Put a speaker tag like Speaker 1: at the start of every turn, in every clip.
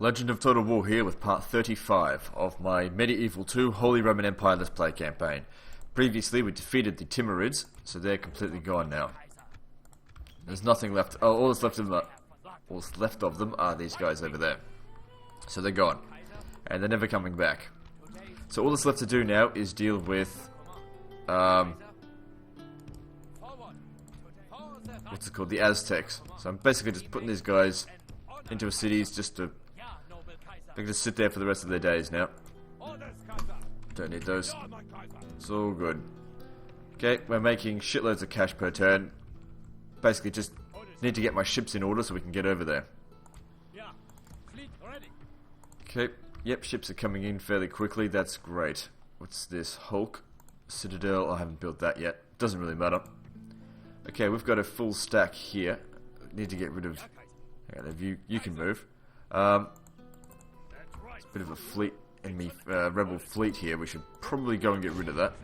Speaker 1: Legend of Total War here with part 35 of my Medieval 2 Holy Roman Empire Let's Play campaign. Previously we defeated the Timurids, so they're completely gone now. There's nothing left. Oh, all that's left of them are these guys over there. So they're gone. And they're never coming back. So all that's left to do now is deal with what's it called? The Aztecs. So I'm basically just putting these guys into cities just to... They can just sit there for the rest of their days now. Don't need those. It's all good. Okay, we're making shitloads of cash per turn. Basically just need to get my ships in order so we can get over there. Okay, yep, ships are coming in fairly quickly. That's great. What's this? Hulk? Citadel? I haven't built that yet. Doesn't really matter. Okay, we've got a full stack here. Need to get rid of... You can move. It's a bit of a fleet, enemy rebel fleet here. We should probably go and get rid of that.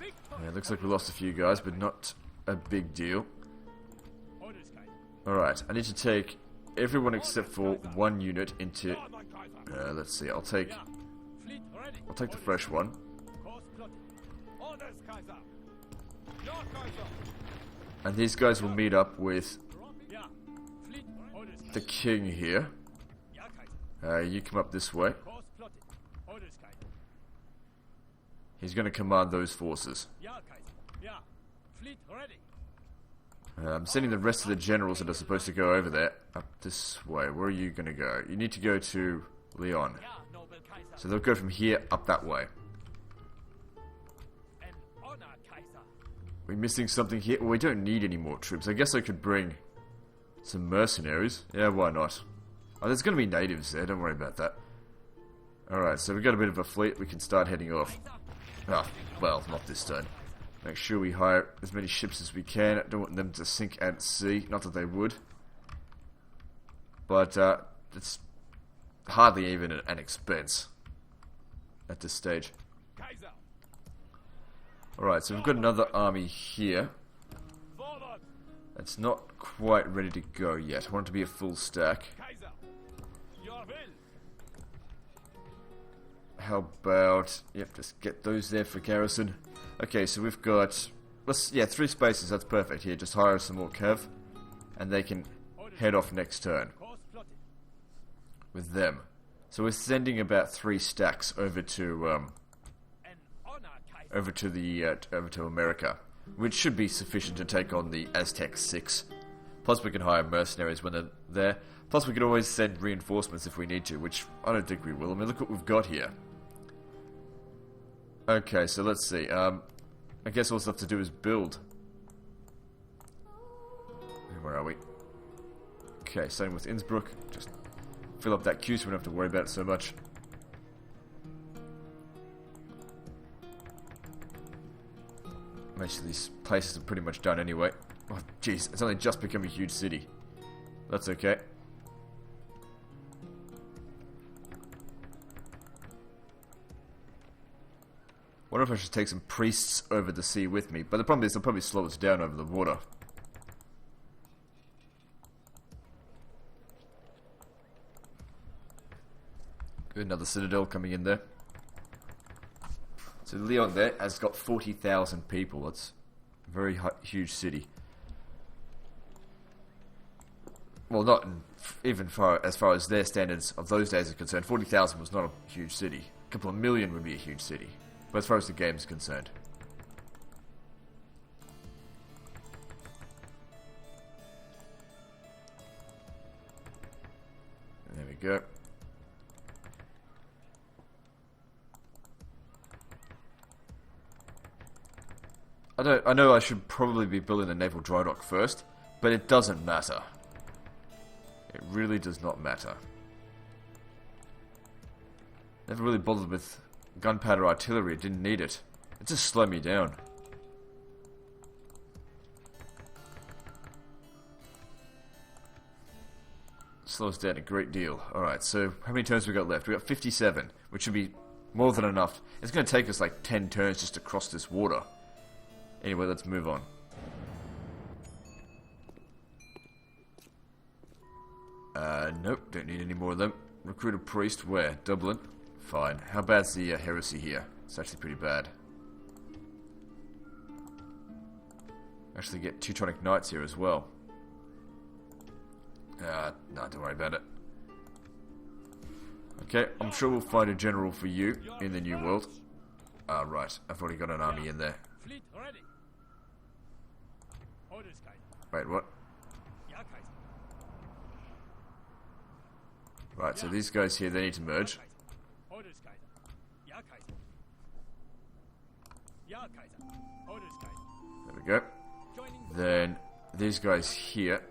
Speaker 1: Yeah, looks like we lost a few guys, but not a big deal. Alright, I need to take everyone except for one unit into... let's see, I'll take the fresh one. And these guys will meet up with the king here. You come up this way. He's going to command those forces. I'm sending the rest of the generals that are supposed to go over there up this way. Where are you going to go? You need to go to Leon. So they'll go from here up that way. We're missing something here. Well, we don't need any more troops. I guess I could bring some mercenaries. Yeah, why not? Oh, there's going to be natives there. Don't worry about that. Alright, so we've got a bit of a fleet. We can start heading off. Ah, well, not this turn. Make sure we hire as many ships as we can. I don't want them to sink at sea. Not that they would. But it's hardly even an expense at this stage. Alright, so we've got another army here. It's not quite ready to go yet. I want it to be a full stack. How about... Yep, just get those there for garrison. Okay, so we've got... Yeah, 3 spaces, that's perfect. Here, just hire some more cav. And they can head off next turn. With them. So we're sending about 3 stacks over to... Over to America, which should be sufficient to take on the Aztec 6. Plus we can hire mercenaries when they're there. Plus we can always send reinforcements if we need to, which I don't think we will. I mean, look what we've got here. Okay, so let's see. I guess all we have to do is build. Where are we? Okay, same with Innsbruck. Just fill up that queue so we don't have to worry about it so much. Most of these places are pretty much done anyway. Oh, jeez, it's only just become a huge city. That's okay. Wonder if I should take some priests over the sea with me, but the problem is they'll probably slow us down over the water. Good, another citadel coming in there. So Leon there has got 40,000 people. That's a very huge city. Well, not even as far as their standards of those days are concerned. 40,000 was not a huge city. A couple of million would be a huge city. But as far as the game is concerned. There we go. I know I should probably be building a naval dry dock first, but it doesn't matter. It really does not matter. Never really bothered with gunpowder artillery, it didn't need it. It just slowed me down. Slows down a great deal. Alright, so how many turns we got left? We got 57, which should be more than enough. It's going to take us like 10 turns just to cross this water. Anyway, let's move on. Nope, don't need any more of them. Recruit a priest, where? Dublin? Fine. How bad's the heresy here? It's actually pretty bad. Actually get Teutonic Knights here as well. No, don't worry about it. Okay, I'm sure we'll find a general for you in the New World. Right, I've already got an army in there. Wait, what? Right, so these guys here, they need to merge. There we go. Then, these guys here,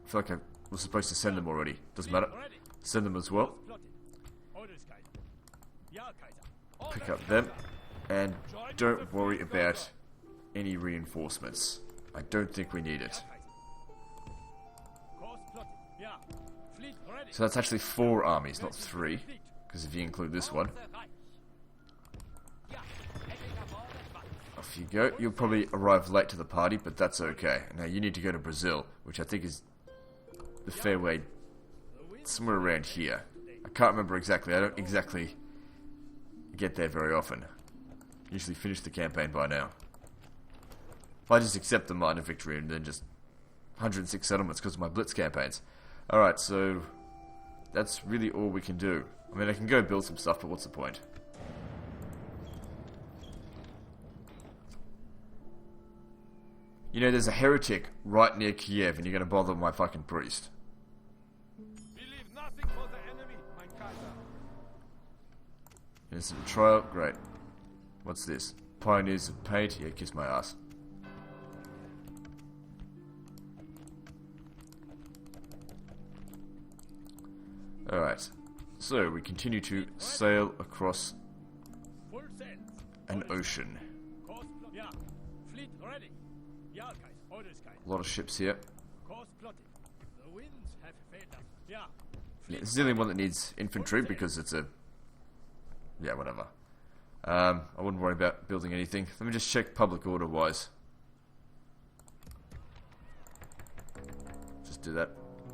Speaker 1: I feel like I was supposed to send them already. Doesn't matter. Send them as well. Pick up them. And don't worry about any reinforcements. I don't think we need it. So that's actually 4 armies, not 3. Because if you include this one. Off you go. You'll probably arrive late to the party, but that's okay. Now you need to go to Brazil, which I think is the fair way somewhere around here. I can't remember exactly. I don't exactly get there very often. Usually finish the campaign by now. I just accept the minor victory and then just 106 settlements because of my blitz campaigns. Alright, so that's really all we can do. I mean, I can go build some stuff, but what's the point? You know, there's a heretic right near Kiev and you're gonna bother my fucking priest.
Speaker 2: Believe nothing for the enemy, mein Kaiser.
Speaker 1: Innocent trial, great. What's this? Pioneers of paint? Yeah, kiss my ass. Alright, so we continue to sail across an ocean. A lot of ships here. Yeah, this is the only one that needs infantry because it's a... Yeah, whatever. I wouldn't worry about building anything. Let me just check public order wise. Just do that.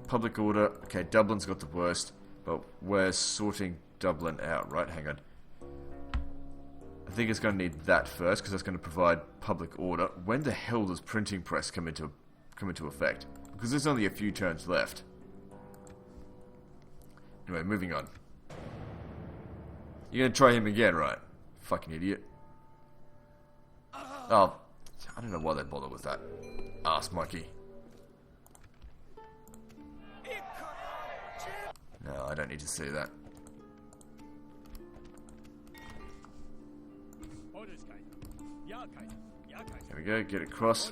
Speaker 1: Public order. Okay, Dublin's got the worst. But we're sorting Dublin out, right? Hang on. I think it's going to need that first, because that's going to provide public order. When the hell does printing press come into effect? Because there's only a few turns left. Anyway, moving on. You're going to try him again, right? Fucking idiot. Oh, I don't know why they bother with that. Ass monkey. No, I don't need to see that. There we go, get across.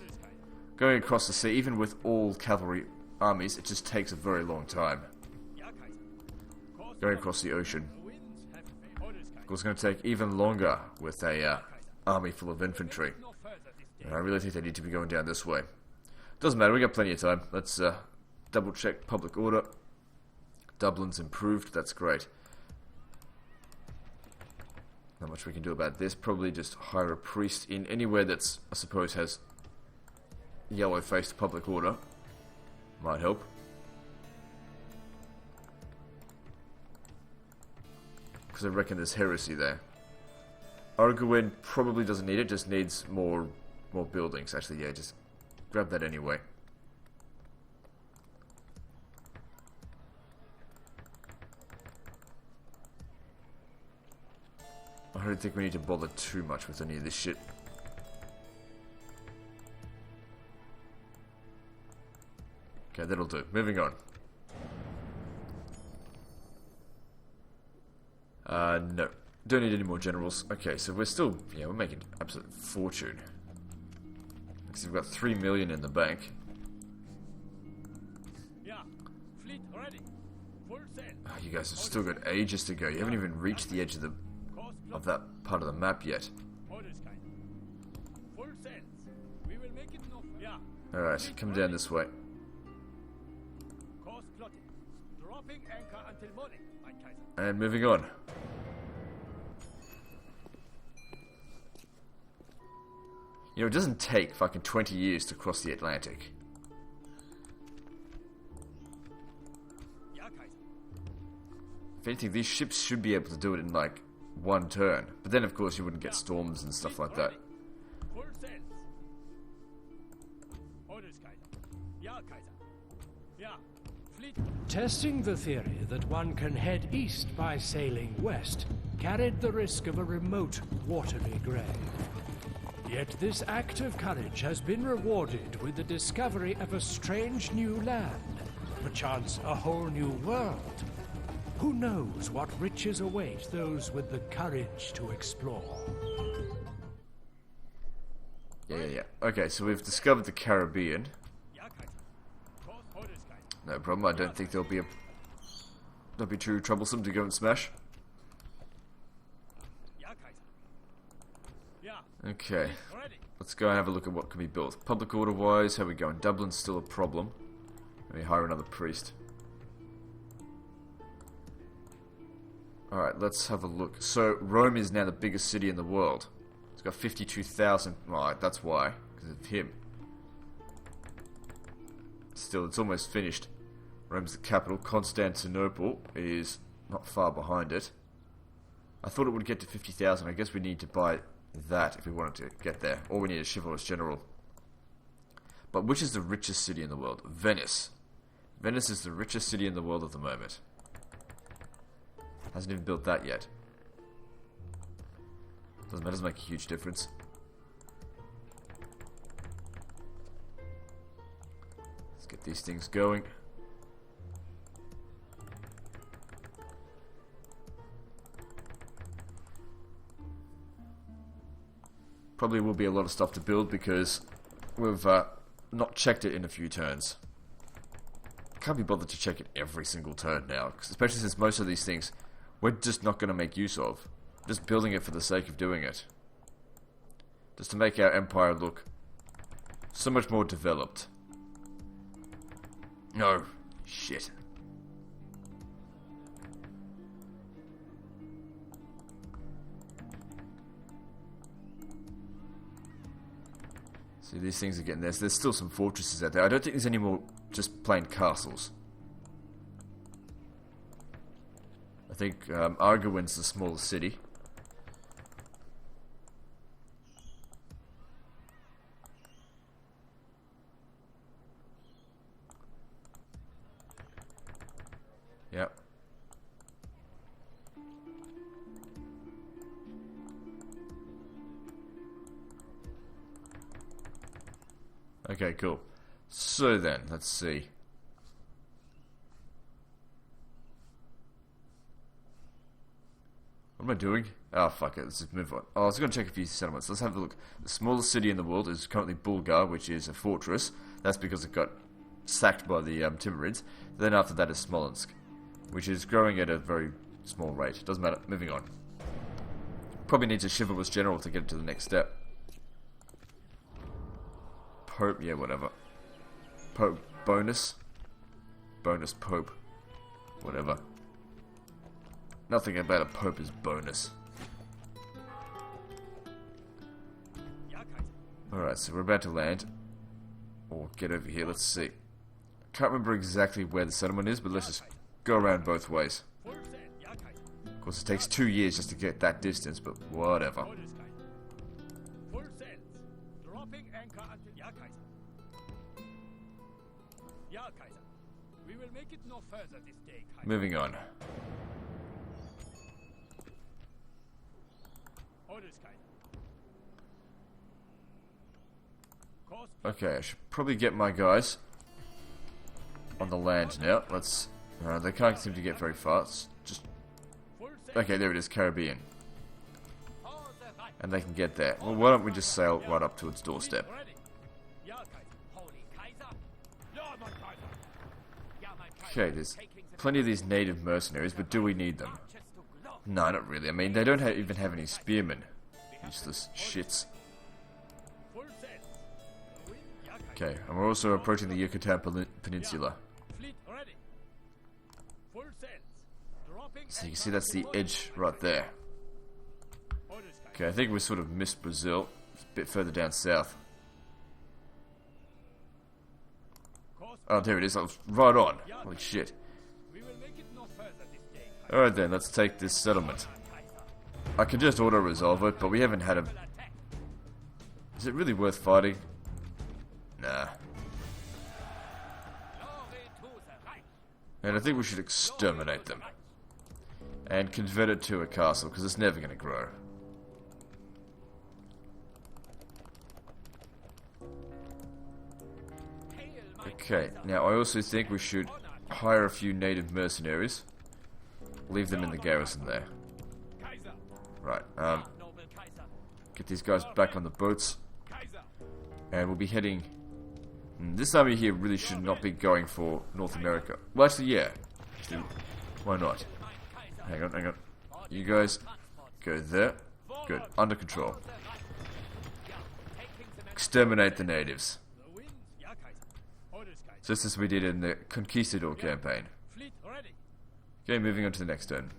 Speaker 1: Going across the sea, even with all cavalry armies, it just takes a very long time. Going across the ocean. Of course, it's going to take even longer with a army full of infantry. And I really think they need to be going down this way. Doesn't matter, we got plenty of time. Let's double check public order. Dublin's improved, that's great. Not much we can do about this. Probably just hire a priest in anywhere that's, I suppose, has yellow-faced public order. Might help. Because I reckon there's heresy there. Arguin probably doesn't need it, just needs more buildings. Actually, yeah, just grab that anyway. I don't think we need to bother too much with any of this shit. Okay, that'll do. Moving on. No. Don't need any more generals. Okay, so we're still... Yeah, we're making absolute fortune. Because we've got 3 million in the bank.
Speaker 2: Yeah, fleet ready. Full sail.
Speaker 1: Oh, you guys have still got ages to go. You haven't even reached the edge of that part of the map yet. Alright, come down this way. And moving on. You know, it doesn't take fucking 20 years to cross the Atlantic. If anything, these ships should be able to do it in like one turn. But then of course you wouldn't get storms and stuff like that.
Speaker 2: Full sails. Orders, Kaiser. Ja, Kaiser. Ja. Fleet.
Speaker 3: Testing the theory that one can head east by sailing west carried the risk of a remote, watery grave. Yet this act of courage has been rewarded with the discovery of a strange new land, perchance a whole new world. Who knows what riches await those with the courage to explore?
Speaker 1: Yeah. Okay, so we've discovered the Caribbean.
Speaker 2: Ja, Kaiser. Orders, Kaiser.
Speaker 1: No problem. I don't think there'll be too troublesome to go and smash.
Speaker 2: Ja, Kaiser. Ja.
Speaker 1: Okay,
Speaker 2: Ready.
Speaker 1: let's go and have a look at what can be built. Public order wise, how are we going? Dublin's still a problem. Let me hire another priest. Alright, let's have a look. So, Rome is now the biggest city in the world. It's got 52,000. Alright, that's why. Because of him. Still, it's almost finished. Rome's the capital. Constantinople is not far behind it. I thought it would get to 50,000. I guess we need to buy that if we wanted to get there. Or we need a chivalrous general. But which is the richest city in the world? Venice. Venice is the richest city in the world at the moment. Hasn't even built that yet. Doesn't make a huge difference. Let's get these things going. Probably will be a lot of stuff to build because we've not checked it in a few turns. Can't be bothered to check it every single turn now, especially since most of these things we're just not going to make use of. Just building it for the sake of doing it. Just to make our empire look so much more developed. No. Shit. See, these things are getting there. So there's still some fortresses out there. I don't think there's any more just plain castles. I think Arguin's the smallest city. Yep. Okay, cool. So then, let's see. What am I doing? Oh, fuck it. Let's just move on. Oh, I was going to check a few settlements. Let's have a look. The smallest city in the world is currently Bulgar, which is a fortress. That's because it got sacked by the Timurids. Then after that is Smolensk, which is growing at a very small rate. Doesn't matter. Moving on. Probably needs a chivalrous general to get to the next step. Pope, yeah, whatever. Pope bonus. Bonus Pope. Whatever. Nothing about a Pope is bonus. Alright, so we're about to land. Or get over here, let's see. Can't remember exactly where the settlement is, but let's just go around both ways. Of course, it takes 2 years just to get that distance, but whatever.
Speaker 2: We will make it no further this day, Kaiser.
Speaker 1: Moving on.
Speaker 2: Orders, Kaiser. Course.
Speaker 1: Okay, I should probably get my guys on the land now. Let's... they can't seem to get very far. It's just... Okay, there it is, Caribbean. And they can get there. Well, why don't we just sail right up to its doorstep? Okay, there's plenty of these native mercenaries, but do we need them? No, not really. I mean, they don't even have any spearmen. Useless shits. Okay, and we're also approaching the Yucatan Peninsula. So you can see that's the edge right there. Okay, I think we sort of missed Brazil. It's a bit further down south. Oh, there it is. I was right on. Holy shit. Alright then, let's take this settlement. I can just auto-resolve it, but we haven't had a... Is it really worth fighting? Nah. And I think we should exterminate them. And convert it to a castle, because it's never going to grow. Okay, now I also think we should hire a few native mercenaries. Leave them in the garrison there. Right, get these guys back on the boats. And we'll be heading... This army here really should not be going for North America. Well, actually, yeah. Actually, why not? Hang on. You guys go there. Good, under control. Exterminate the natives. Just as we did in the Conquistador campaign. Okay, moving on to the next turn.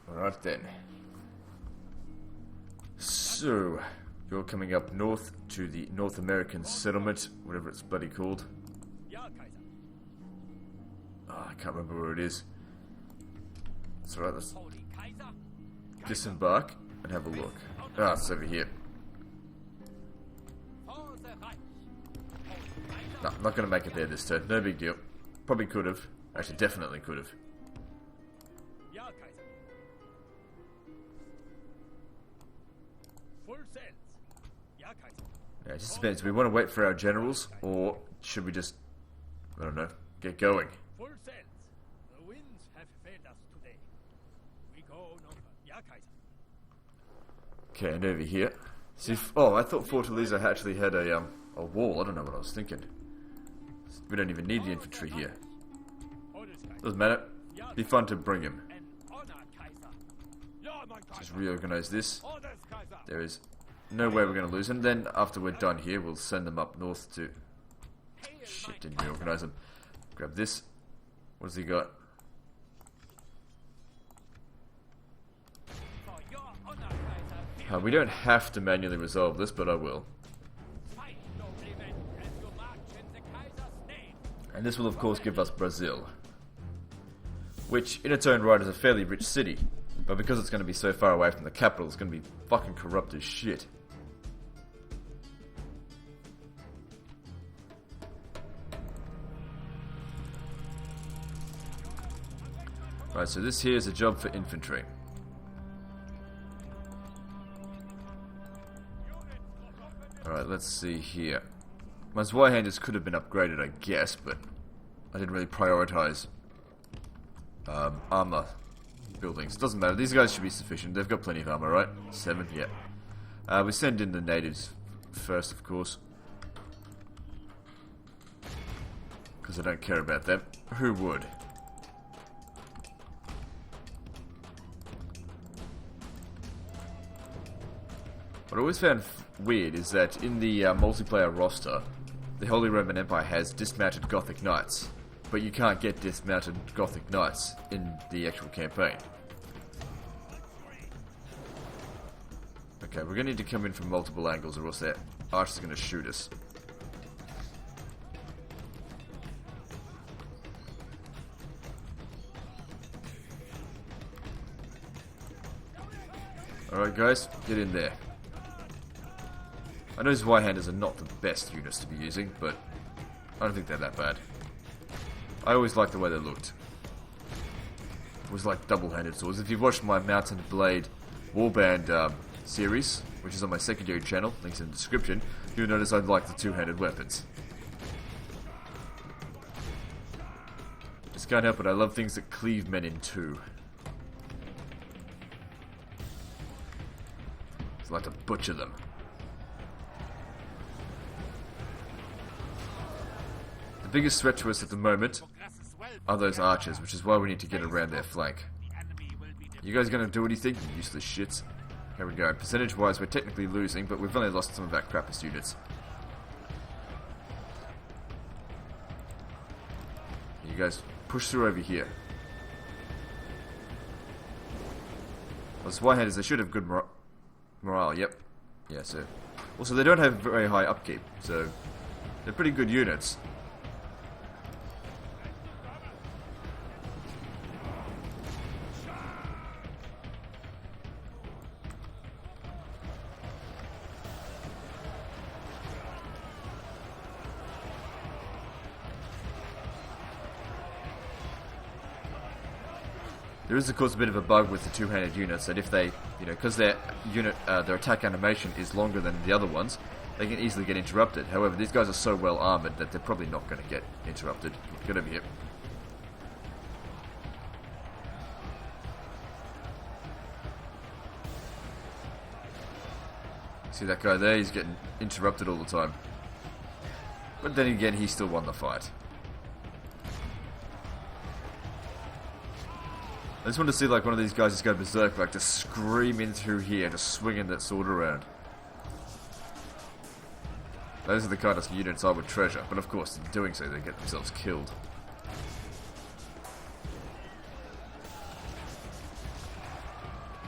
Speaker 1: Alright then. So, you're coming up north to the North American settlement, whatever it's bloody called. Oh, I can't remember where it is. That's alright, let's disembark and have a look. Ah, it's over here. No, I'm not going to make it there this turn. No big deal. Probably could have. Actually, definitely could have. Yeah, it just depends. Do we want to wait for our generals, or should we just, I don't know, get going? Okay, and over here. See if, oh, I thought Fortaleza actually had a wall. I don't know what I was thinking. We don't even need the infantry here. Doesn't matter. Be fun to bring him. Just reorganize this. There is no way we're going to lose him. Then, after we're done here, we'll send them up north to... Shit, didn't reorganize them. Grab this. What has he got? We don't have to manually resolve this, but I will. And this will of course give us Brazil, which in its own right is a fairly rich city, but because it's going to be so far away from the capital, it's going to be fucking corrupt as shit. Right, so this here is a job for infantry. Alright, let's see here. My Zweihanders could have been upgraded, I guess, but I didn't really prioritize armor buildings. It doesn't matter, these guys should be sufficient. They've got plenty of armor, right? 7, yeah. We send in the natives first, of course. Because I don't care about them. Who would? What I always found weird is that in the multiplayer roster, the Holy Roman Empire has dismounted Gothic Knights, but you can't get dismounted Gothic Knights in the actual campaign. Okay, we're going to need to come in from multiple angles or else that archer's going to shoot us. Alright guys, get in there. I know Zweihanders are not the best units to be using, but I don't think they're that bad. I always liked the way they looked. It was like double-handed swords. If you've watched my Mount and Blade Warband series, which is on my secondary channel, links in the description, you'll notice I like the two-handed weapons. Just can't help it, I love things that cleave men in two. It's like to butcher them. The biggest threat to us at the moment are those archers, which is why we need to get around their flank. You guys gonna do anything? You useless shits. Here we go. Percentage-wise, we're technically losing, but we've only lost some of our crappest units. You guys push through over here. Well, Zweihanders, they should have good morale, yep. Yeah, so... Also, they don't have very high upkeep, so... They're pretty good units. There is, of course, a bit of a bug with the two-handed units that if they, because their attack animation is longer than the other ones, they can easily get interrupted. However, these guys are so well armored that they're probably not going to get interrupted. Get over here. See that guy there? He's getting interrupted all the time. But then again, he still won the fight. I just want to see like one of these guys just go berserk, like just screaming through here, just swinging that sword around. Those are the kind of units I would treasure, but of course, in doing so, they get themselves killed.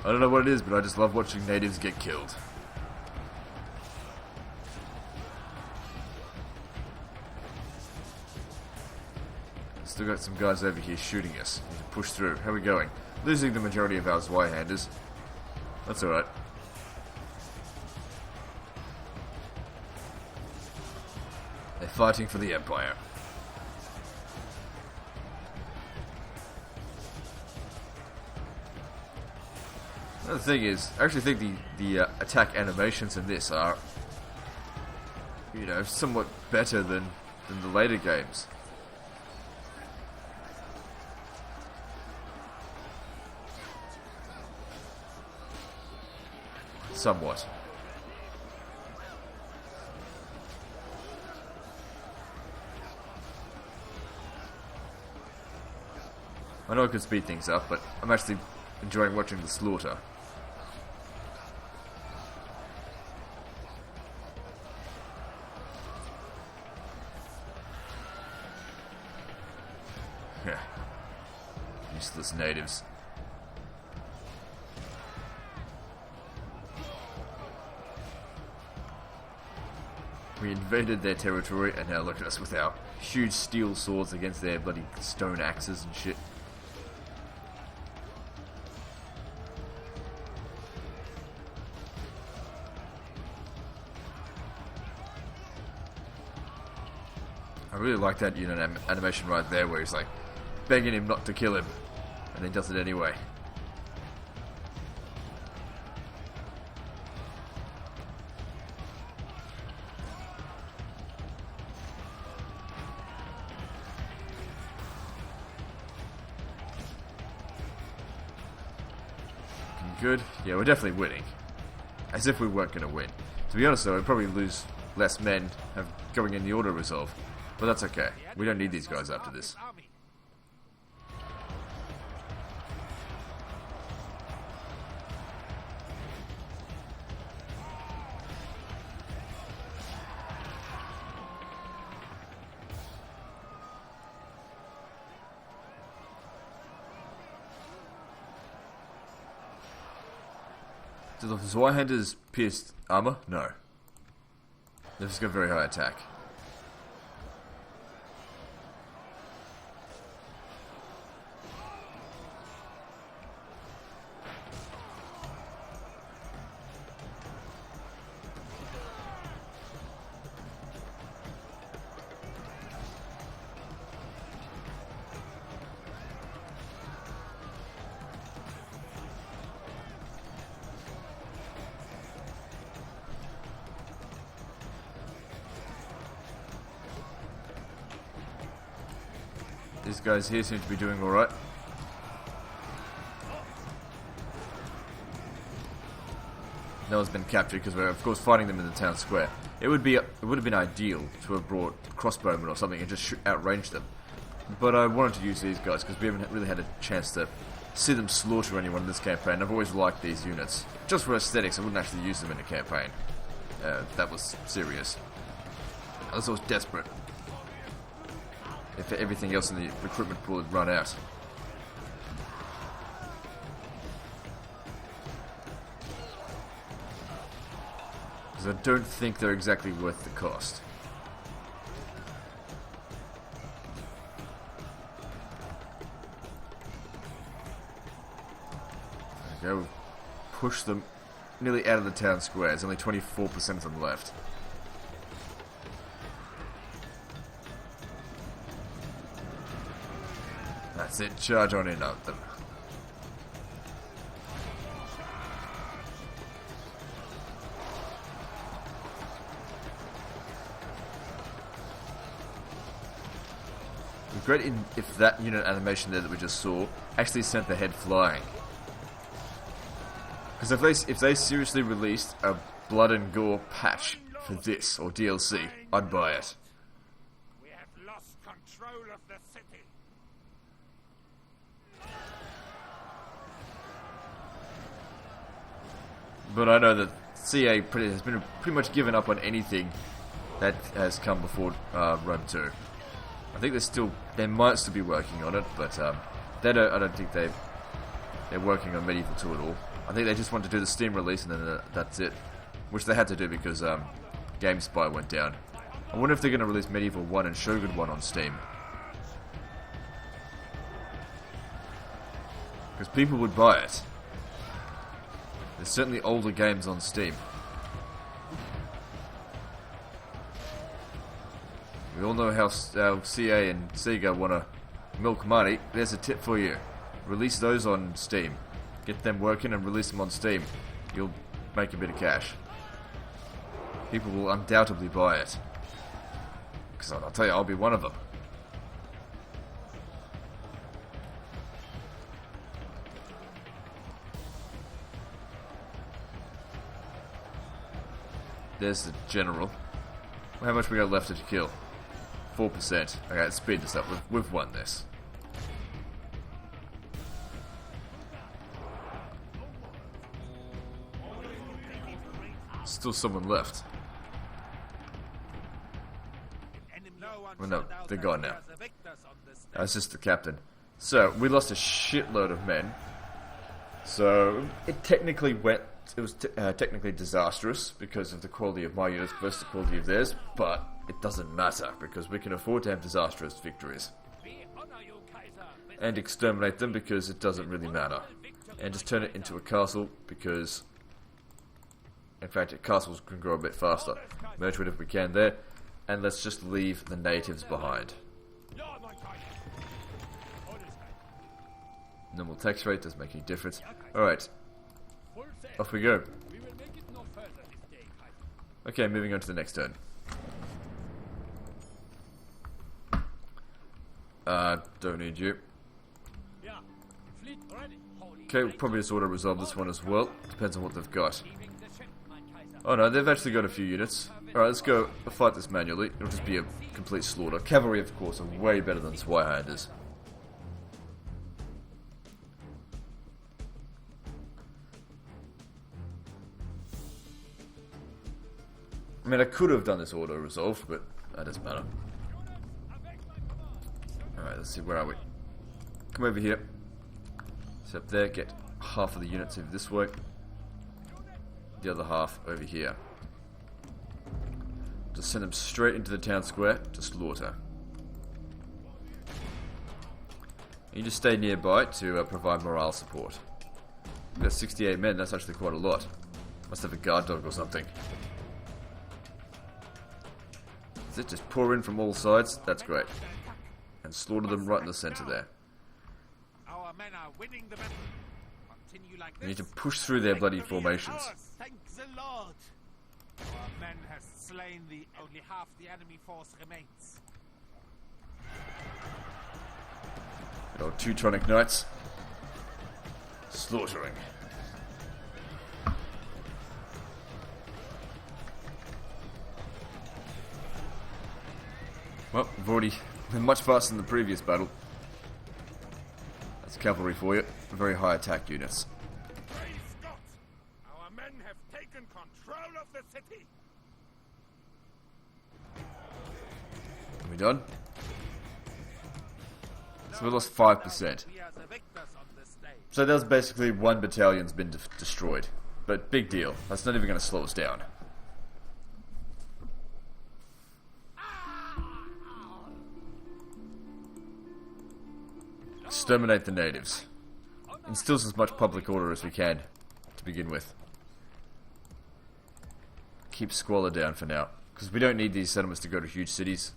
Speaker 1: I don't know what it is, but I just love watching natives get killed. Still got some guys over here shooting us. Need to push through. How are we going? Losing the majority of our Zweihanders. That's alright. They're fighting for the Empire. Another thing is, I actually think the attack animations in this are, somewhat better than the later games. Somewhat. I know I could speed things up, but I'm actually enjoying watching the slaughter. Yeah. Useless natives. We invaded their territory, and now look at us with our huge steel swords against their bloody stone axes and shit. I really like that animation right there, where he's like begging him not to kill him, and he does it anyway. Good. Yeah, we're definitely winning. As if we weren't going to win. To be honest though, I'd probably lose less men going in the auto resolve. But that's okay. We don't need these guys after this. Do the Zweihanders pierce armor? No. They've just got very high attack. These guys here seem to be doing alright. No one's been captured because we're of course fighting them in the town square. It would have been ideal to have brought crossbowmen or something and just outrange them. But I wanted to use these guys because we haven't really had a chance to see them slaughter anyone in this campaign. I've always liked these units. Just for aesthetics, I wouldn't actually use them in a campaign. That was serious. I was always desperate. If everything else in the recruitment pool had run out. Because I don't think they're exactly worth the cost. There we go. Push them nearly out of the town square. There's only 24% of them left. That's it, charge on in on them. great if that unit animation there that we just saw actually sent the head flying. Because if they seriously released a blood and gore patch for this, or DLC, I'd buy it.
Speaker 2: We have lost control of the city.
Speaker 1: But I know that CA has been pretty much given up on anything that has come before Rome 2. I think they might still be working on it, but I don't think they're working on Medieval 2 at all. I think they just want to do the Steam release and then that's it. Which they had to do because GameSpy went down. I wonder if they're going to release Medieval 1 and Shogun 1 on Steam. Because people would buy it. There's certainly older games on Steam. We all know how CA and Sega want to milk money. There's a tip for you. Release those on Steam. Get them working and release them on Steam. You'll make a bit of cash. People will undoubtedly buy it. Because I'll tell you, I'll be one of them. There's the general. How much we got left to kill? 4%. Okay, let's speed this up. We've won this. Still someone left. Well, no, they're gone now. That's just the captain. So, we lost a shitload of men. So, it technically was technically disastrous because of the quality of my units versus the quality of theirs, but it doesn't matter because we can afford to have disastrous victories. And exterminate them because it doesn't really matter. And just turn it into a castle because, in fact, castles can grow a bit faster. Merge it if we can there, and let's just leave the natives behind. Normal tax rate doesn't make any difference. Alright, off we go. Okay, moving on to the next turn. Don't need you. Okay, we'll probably just auto-resolve this one as well. Depends on what they've got. Oh no, they've actually got a few units. Alright, let's go fight this manually. It'll just be a complete slaughter. Cavalry, of course, are way better than Zweihanders. I mean, I could have done this auto-resolve, but that doesn't matter. Alright, let's see, where are we? Come over here. Set up there, get half of the units over this way. The other half over here. Just send them straight into the town square to slaughter. You just stay nearby to provide morale support. We've got 68 men, that's actually quite a lot. Must have a guard dog or something. Is it just pour in from all sides? That's great. And slaughter them right in the center there.
Speaker 2: Our men are winning the battle. Continue like
Speaker 1: You need to
Speaker 2: this.
Speaker 1: push through their bloody formations.
Speaker 2: Thank the Lord. Our men have slain only half the enemy force remains.
Speaker 1: Good old Teutonic Knights. Slaughtering. Well, we've already been much faster than the previous battle. That's cavalry for you. Very high attack units.
Speaker 2: Praise God! Our men have taken control of the city.
Speaker 1: Are we done? So we lost 5%.
Speaker 2: We are the victors on this day.
Speaker 1: So there's basically one battalion's been destroyed. But big deal. That's not even going to slow us down. Exterminate the natives. Instill as much public order as we can to begin with. Keep squalor down for now, because we don't need these settlements to go to huge cities.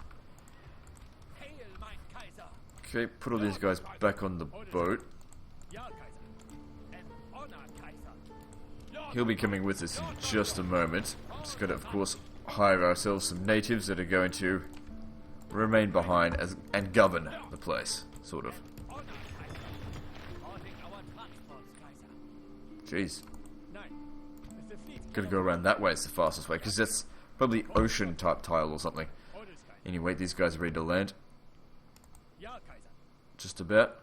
Speaker 1: Okay, put all these guys back on the boat. He'll be coming with us in just a moment. Just got to, of course, hire ourselves some natives that are going to remain behind and govern the place, sort of. Jeez. Gotta go around that way, it's the fastest way, because that's probably ocean type tile or something. Anyway, these guys are ready to land. Just about.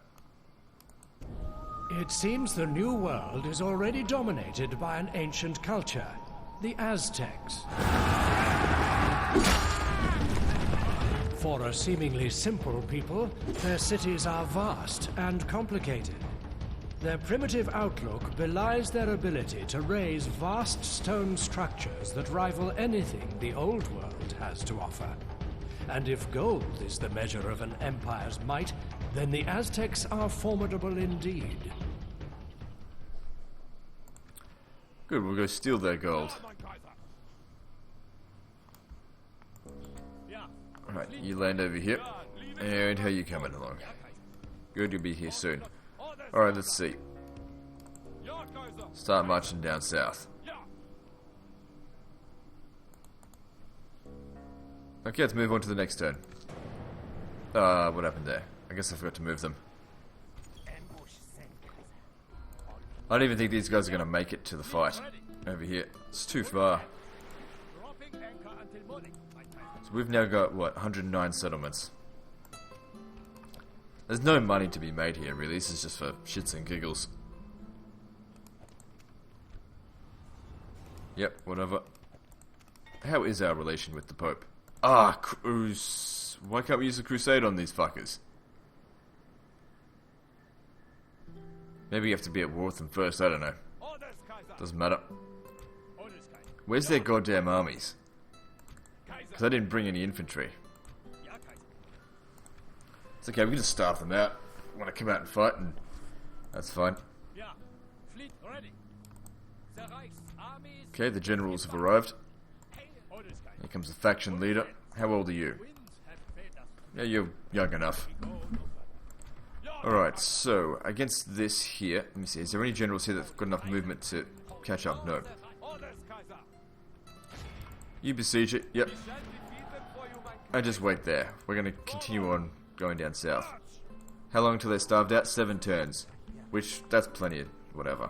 Speaker 3: It seems the New World is already dominated by an ancient culture, the Aztecs. For a seemingly simple people, their cities are vast and complicated. Their primitive outlook belies their ability to raise vast stone structures that rival anything the Old World has to offer. And if gold is the measure of an empire's might, then the Aztecs are formidable indeed.
Speaker 1: Good, we'll go steal their gold. Alright, you land over here. And how you coming along? Good, you'll be here soon. Alright, let's see. Start marching down south. Okay, let's move on to the next turn. What happened there? I guess I forgot to move them. I don't even think these guys are going to make it to the fight over here. It's too far. So we've now got, what, 109 settlements. There's no money to be made here, really. This is just for shits and giggles. Yep, whatever. How is our relation with the Pope? Ah, why can't we use a crusade on these fuckers? Maybe you have to be at war with them first, I don't know. Doesn't matter. Where's their goddamn armies? Because I didn't bring any infantry. It's okay, we can just starve them out. Want to come out and fight, and that's fine. Okay, the generals have arrived. Here comes the faction leader. How old are you? Yeah, you're young enough. Alright, so, against this here, let me see, is there any generals here that've got enough movement to catch up? No. You besiege it, yep. I just wait there. We're going to continue on going down south. How long till they're starved out? 7 turns. Which, that's plenty of whatever.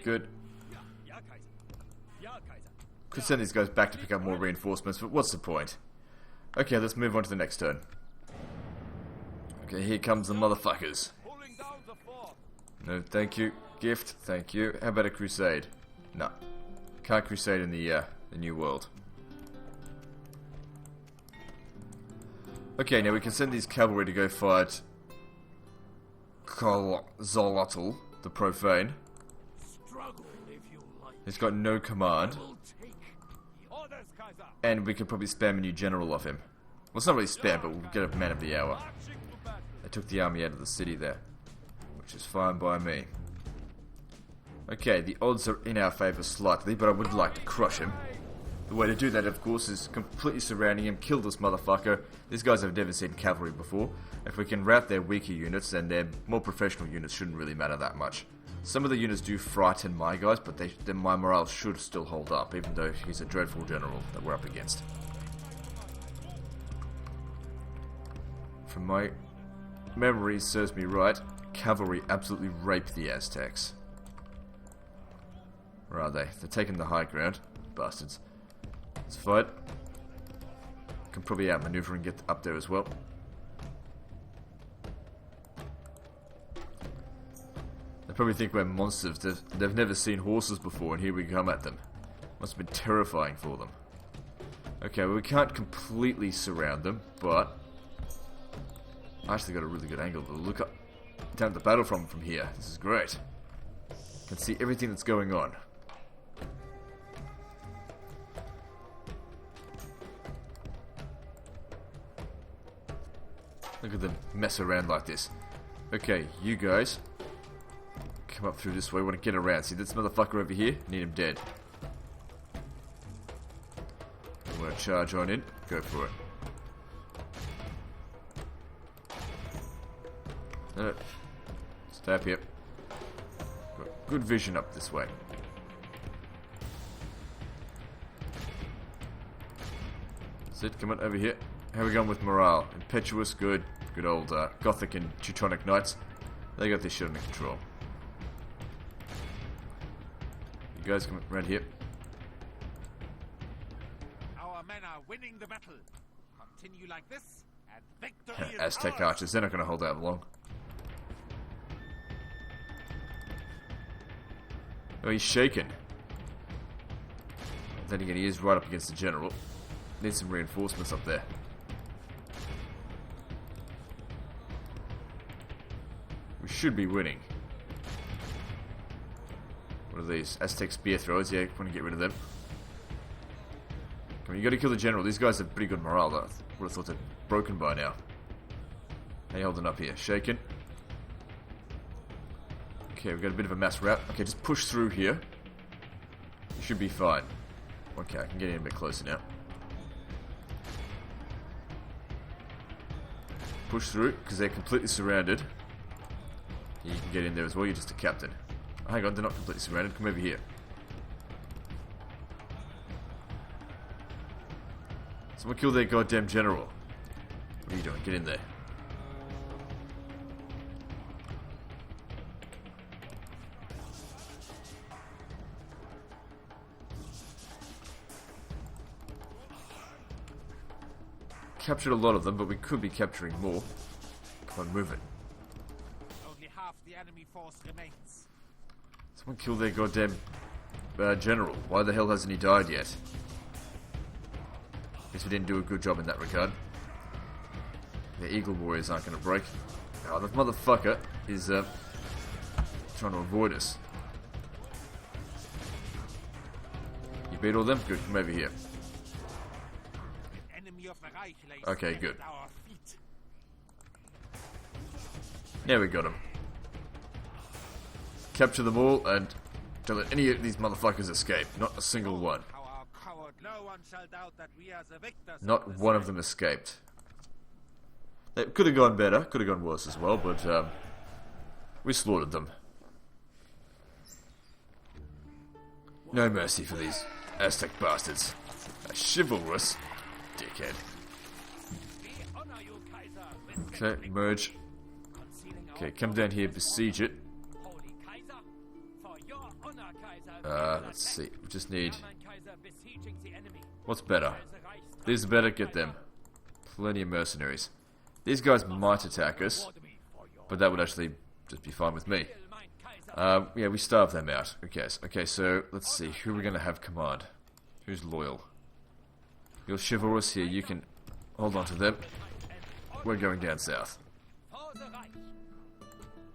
Speaker 1: Good. Could send these guys back to pick up more reinforcements, but what's the point? Okay, let's move on to the next turn. Okay, here comes the motherfuckers. No, thank you. Gift, thank you. How about a crusade? No. Can't crusade in the New World. Okay, now we can send these cavalry to go fight Xolotl, the Profane. He's got no command. And we could probably spam a new general off him. Well, it's not really spam, but we'll get a man of the hour. They took the army out of the city there, which is fine by me. Okay, the odds are in our favour slightly, but I would like to crush him. The way to do that, of course, is completely surrounding him, kill this motherfucker. These guys have never seen cavalry before. If we can rout their weaker units, then their more professional units shouldn't really matter that much. Some of the units do frighten my guys, but then my morale should still hold up, even though he's a dreadful general that we're up against. From my memory serves me right, cavalry absolutely rape the Aztecs. Where are they? They're taking the high ground. Bastards. Let's fight. Can probably outmaneuver and get up there as well. They probably think we're monsters. They've never seen horses before, and here we come at them. Must have been terrifying for them. Okay, well, we can't completely surround them, but I actually got a really good angle to look up down at the battle from here. This is great. Can see everything that's going on. Look at them mess around like this. Okay, you guys come up through this way. We want to get around. See this motherfucker over here? Need him dead. I want to charge on in. Go for it. No. Stay up here. Got good vision up this way. That's it, come on, over here. How are we going with morale? Impetuous, good. Good old Gothic and Teutonic Knights. They got this shit under control. You guys come around here.
Speaker 2: Our men are winning the battle. Continue like this, and victory is
Speaker 1: Aztec
Speaker 2: ours.
Speaker 1: archers, they're not going to hold out long. Oh, he's shaken. Then again, he is right up against the general. Needs some reinforcements up there. We should be winning. What are these? Aztec spear throwers. Yeah, want to get rid of them. Come on, you got to kill the general. These guys have pretty good morale, though. Would have thought they're broken by now. How you holding up here? Shaken. Okay, we've got a bit of a mass rout. Okay, just push through here. You should be fine. Okay, I can get in a bit closer now. Push through, because they're completely surrounded. You can get in there as well, you're just a captain. Oh, hang on, they're not completely surrounded. Come over here. Someone kill their goddamn general. What are you doing? Get in there. Captured a lot of them, but we could be capturing more. Come on, move it.
Speaker 2: Only half the enemy force remains.
Speaker 1: Someone kill their goddamn general. Why the hell hasn't he died yet? Guess we didn't do a good job in that regard. The eagle warriors aren't going to break. Oh, the motherfucker is trying to avoid us. You beat all them? Good, come over here.
Speaker 2: Enemy of the Reich lays
Speaker 1: Okay,
Speaker 2: dead
Speaker 1: good.
Speaker 2: at our feet.
Speaker 1: Yeah, we got him. Capture them all and don't let any of these motherfuckers escape. Not a single one.
Speaker 2: How our coward, no one shall doubt that we are the victors.
Speaker 1: Not
Speaker 2: this
Speaker 1: one of
Speaker 2: fight.
Speaker 1: them escaped. It could have gone better, could have gone worse as well, but we slaughtered them. No mercy for these Aztec bastards. A chivalrous dickhead.
Speaker 2: We honor you, Kaiser, with
Speaker 1: Okay, merge.
Speaker 2: concealing our
Speaker 1: Okay, come down here, besiege it.
Speaker 2: Holy Kaiser. For your honor, Kaiser, we
Speaker 1: Let's see. We just need...
Speaker 2: German Kaiser besieging the enemy.
Speaker 1: What's better?
Speaker 2: The Reich
Speaker 1: These are better, get them. Plenty of mercenaries. These guys might attack us, but that would actually just be fine with me.
Speaker 2: mein Kaiser.
Speaker 1: Yeah, we starve them out. Okay, so let's see. Who are we going to have command? Who's loyal? You're chivalrous here. You can hold on to them. We're going down south.
Speaker 2: For the Reich.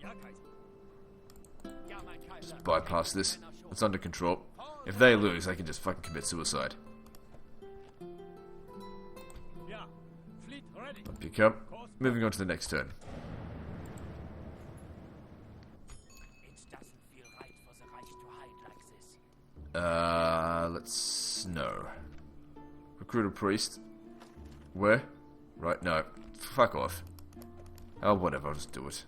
Speaker 2: Ja, Kaiser. Ja, mein Kaiser.
Speaker 1: Bypass this. It's under control. If they lose, they can just fucking commit suicide.
Speaker 2: Ja, fleet ready.
Speaker 1: Up you come. Moving on to the next turn.
Speaker 2: It doesn't feel right for the Reich to hide like this.
Speaker 1: Let's... no. Recruit a priest. Where? Right, no. Fuck off. Oh, whatever, I'll just do it.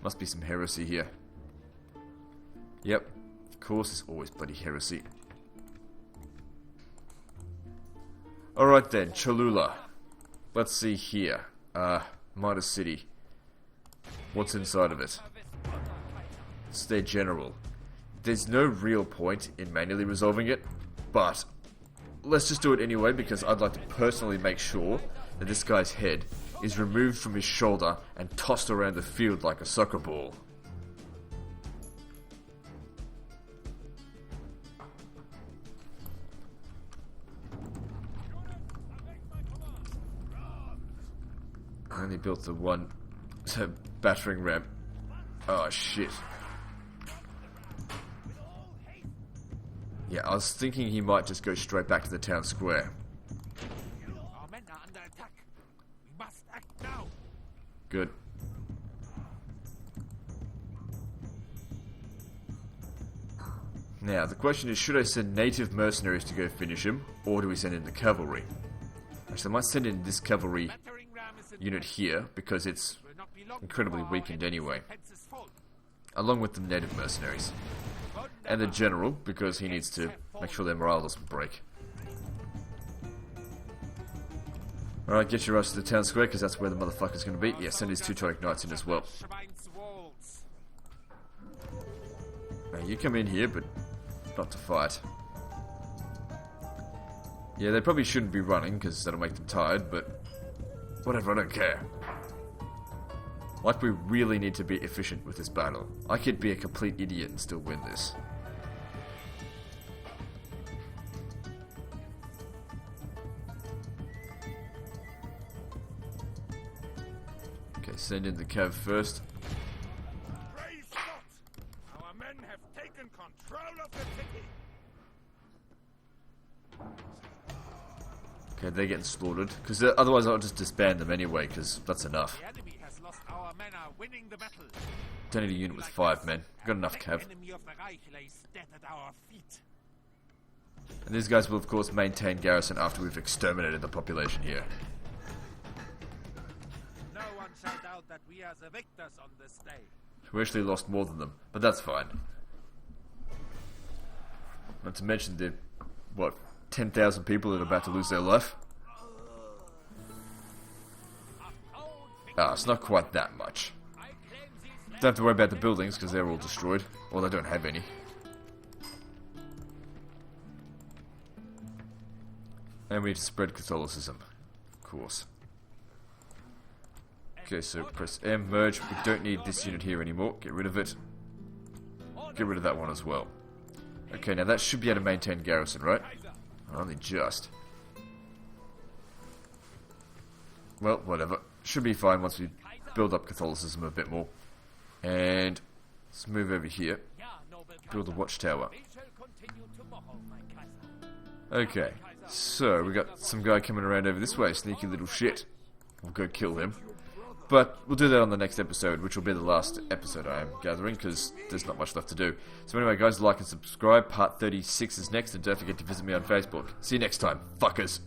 Speaker 1: Must be some heresy here. Yep. Of course, there's always bloody heresy. Alright then, Cholula. Let's see here. Midas City. What's inside of it? It's their general. There's no real point in manually resolving it, but let's just do it anyway because I'd like to personally make sure that this guy's head is removed from his shoulder and tossed around the field like a soccer ball. I only built the one battering ram. Oh shit. Yeah, I was thinking he might just go straight back to the town square.
Speaker 2: Our men are under attack. We must act now.
Speaker 1: Good. Now, the question is, should I send native mercenaries to go finish him, or do we send in the cavalry? Actually, I might send in this cavalry
Speaker 2: Battering ram is in
Speaker 1: unit here, because it's
Speaker 2: will not be long
Speaker 1: incredibly
Speaker 2: before our
Speaker 1: weakened
Speaker 2: enemy's
Speaker 1: anyway.
Speaker 2: defenses fall.
Speaker 1: along with the native mercenaries. And the general, because he needs to make sure their morale doesn't break. Alright, get your ass to the town square, because that's where the motherfucker's going to be. Yeah, send his 2 Tonic Knights in as well. Now, you come in here, but not to fight. Yeah, they probably shouldn't be running, because that'll make them tired, but whatever, I don't care. Like, we really need to be efficient with this battle. I could be a complete idiot and still win this. Okay, send in the cav first.
Speaker 2: Our men have taken control of the city.
Speaker 1: Okay, they're getting slaughtered. Because otherwise I'll just disband them anyway, because that's enough.
Speaker 2: The enemy has lost. Our men are winning the battle.
Speaker 1: Don't need a unit with 5 men. Got enough cav.
Speaker 2: The enemy of the Reich lays dead at our feet.
Speaker 1: And these guys will of course maintain garrison after we've exterminated the population here.
Speaker 2: No one shall doubt that we are the victors on this day.
Speaker 1: We actually lost more than them, but that's fine. Not to mention the, what, 10,000 people that are about to lose their life? Ah, it's not quite that much. Don't have to worry about the buildings, because they're all destroyed. Or they don't have any. And we need to spread Catholicism. Of course. Okay, so press M, merge. We don't need this unit here anymore. Get rid of it. Get rid of that one as well. Okay, now that should be able to maintain garrison, right? Only just. Well, whatever. Should be fine once we build up Catholicism a bit more. And let's move over here. Build a watchtower. Okay, so we got some guy coming around over this way, sneaky little shit. We'll go kill him. But we'll do that on the next episode, which will be the last episode I am gathering, because there's not much left to do. So anyway, guys, like and subscribe. Part 36 is next, and don't forget to visit me on Facebook. See you next time, fuckers.